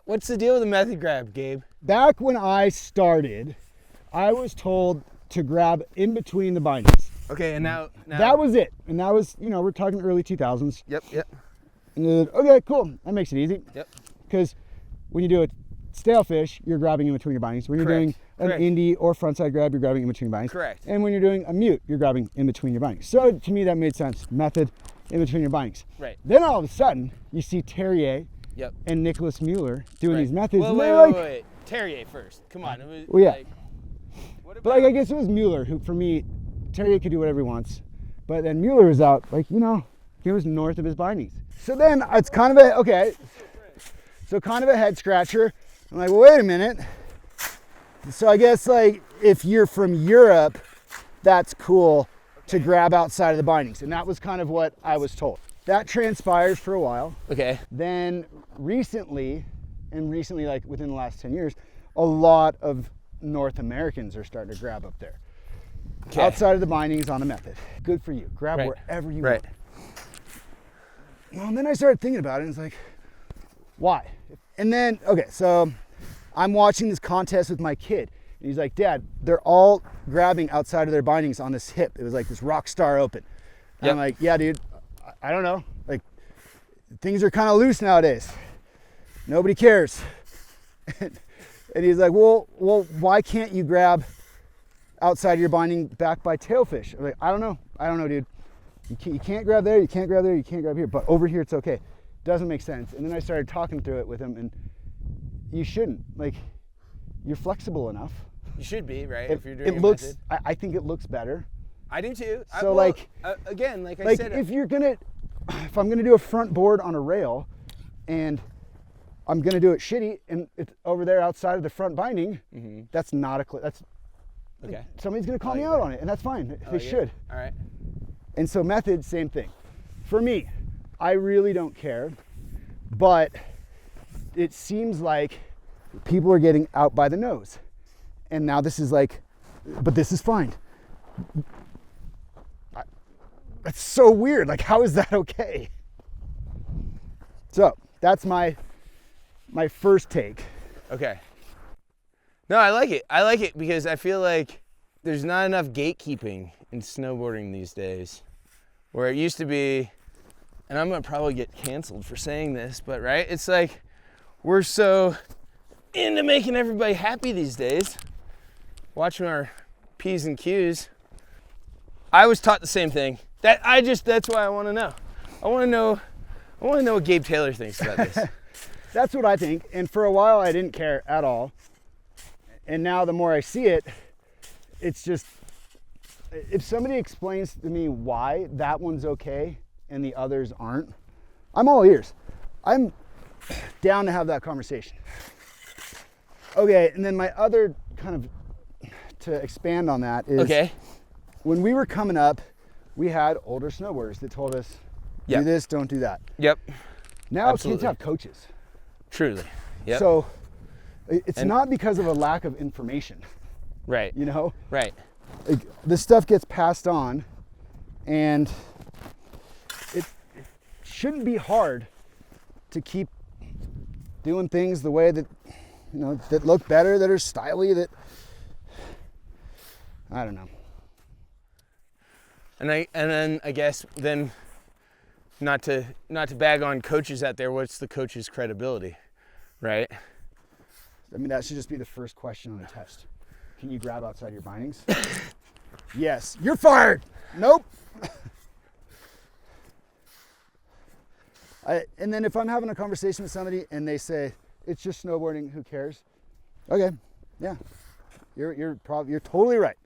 What's the deal with the method grab, Gabe? Back when I started, I was told to grab in between the bindings. Okay, and now that was it. And that was, we're talking early 2000s. Yep. And then, okay, cool. That makes it easy. Yep. Because when you do a stale fish, you're grabbing in between your bindings. When you're doing an indie or frontside grab, you're grabbing in between your bindings. Correct. And when you're doing a mute, you're grabbing in between your bindings. So to me, that made sense. Method in between your bindings. Right. Then all of a sudden, you see Terrier and Nicholas Mueller doing these methods. Wait. Terrier first. Come on. It was, well, yeah. But I guess it was Mueller who, for me, Terrier could do whatever he wants. But then Mueller was out, he was north of his bindings. So then it's kind of a head scratcher. I'm like, well, wait a minute. So I guess if you're from Europe, that's cool to grab outside of the bindings. And that was kind of what I was told. That transpires for a while. Okay. Then recently, within the last 10 years, a lot of North Americans are starting to grab up there. Okay. Outside of the bindings on a method. Good for you. Grab wherever you want. Well, and then I started thinking about it and it's like, why? And then, so I'm watching this contest with my kid. And he's like, Dad, they're all grabbing outside of their bindings on this hip. It was like this rock star open. And I'm like, yeah, dude, I don't know. Things are kind of loose nowadays. Nobody cares. And he's like, well, why can't you grab outside your binding back by tailfish? I'm like, I don't know, dude. You can't grab there, you can't grab there, you can't grab here, but over here it's okay. Doesn't make sense. And then I started talking through it with him, and you shouldn't. You're flexible enough. You should be, right? If you're doing method. I think it looks better. I do too. So again, I said, if I'm gonna do a front board on a rail, and I'm gonna do it shitty, and it's over there outside of the front binding, that's not that's okay. Somebody's gonna call me out on it, and that's fine. They should. All right. And so method, same thing. For me, I really don't care, but it seems like people are getting out by the nose. And now this is but this is fine. That's so weird. How is that okay? So that's my first take. Okay. No, I like it. I like it because I feel like there's not enough gatekeeping in snowboarding these days, where it used to be, and I'm gonna probably get canceled for saying this, but right? It's we're so into making everybody happy these days, watching our P's and Q's. I was taught the same thing. That's why I wanna know. I wanna know what Gabe Taylor thinks about this. That's what I think. And for a while I didn't care at all. And now the more I see it, it's just, if somebody explains to me why that one's okay and the others aren't, I'm all ears. I'm down to have that conversation. Okay, and then my other kind of, to expand on that is, when we were coming up, we had older snowboarders that told us, do this, don't do that. Yep. Now kids have coaches. Truly. Yep. So it's not because of a lack of information. Right. Right. This stuff gets passed on, and it shouldn't be hard to keep doing things the way that, that look better, that are stylish, that, I don't know. And then I guess not to bag on coaches out there, what's the coach's credibility, right? I mean, that should just be the first question on the test. Can you grab outside your bindings? Yes. You're fired. Nope. And then if I'm having a conversation with somebody and they say, it's just snowboarding, who cares? Okay. Yeah. You're totally right.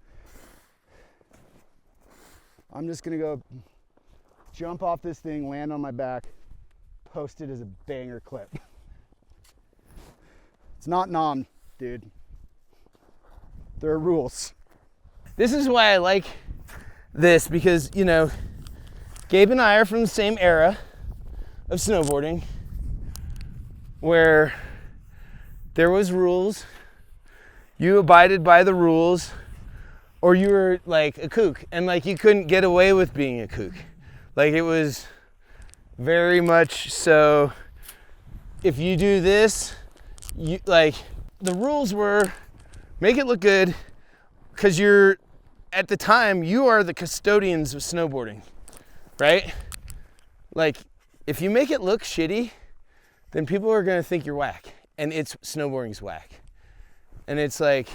I'm just gonna go jump off this thing, land on my back, post it as a banger clip. It's not nom, dude. There are rules. This is why I like this, because, Gabe and I are from the same era of snowboarding where there was rules, you abided by the rules, or you were like a kook, and you couldn't get away with being a kook. It was very much so, if you do this, the rules were make it look good, because at the time, you are the custodians of snowboarding, right? Like, if you make it look shitty, then people are gonna think you're whack, and snowboarding's whack. And it's like,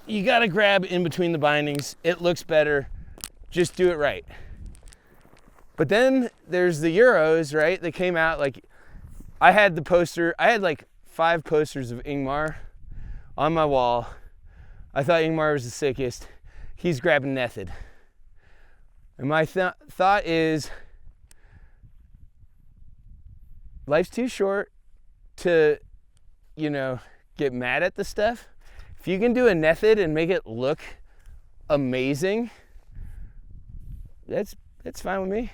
you gotta grab in between the bindings. It looks better. Just do it right. But then there's the Euros, right? They came out, like, I had like 5 posters of Ingmar on my wall. I thought Ingmar was the sickest. He's grabbing Nethod. And my thought is, life's too short to, get mad at the stuff. If you can do a Nethod and make it look amazing, that's fine with me.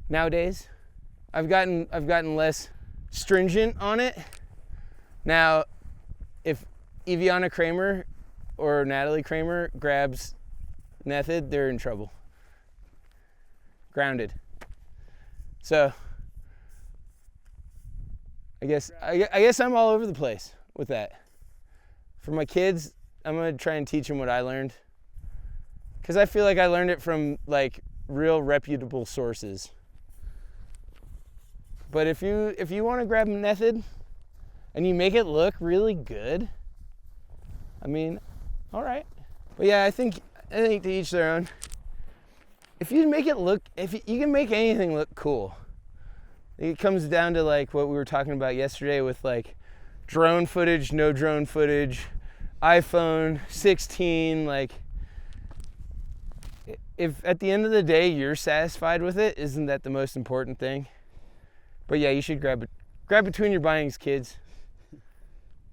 Nowadays, I've gotten less stringent on it. Now, if Eviana Kramer or Natalie Kramer grabs Nethod, they're in trouble. Grounded. So, I guess I'm all over the place with that. For my kids, I'm gonna try and teach them what I learned, because I feel like I learned it from like real reputable sources. But if you want to grab a Nethod and you make it look really good, I mean, all right. But yeah, I think to each their own. If you can make anything look cool. It comes down to like what we were talking about yesterday with like drone footage, no drone footage, iPhone 16, like, if at the end of the day you're satisfied with it, isn't that the most important thing? But yeah, you should grab between your bindings, kids.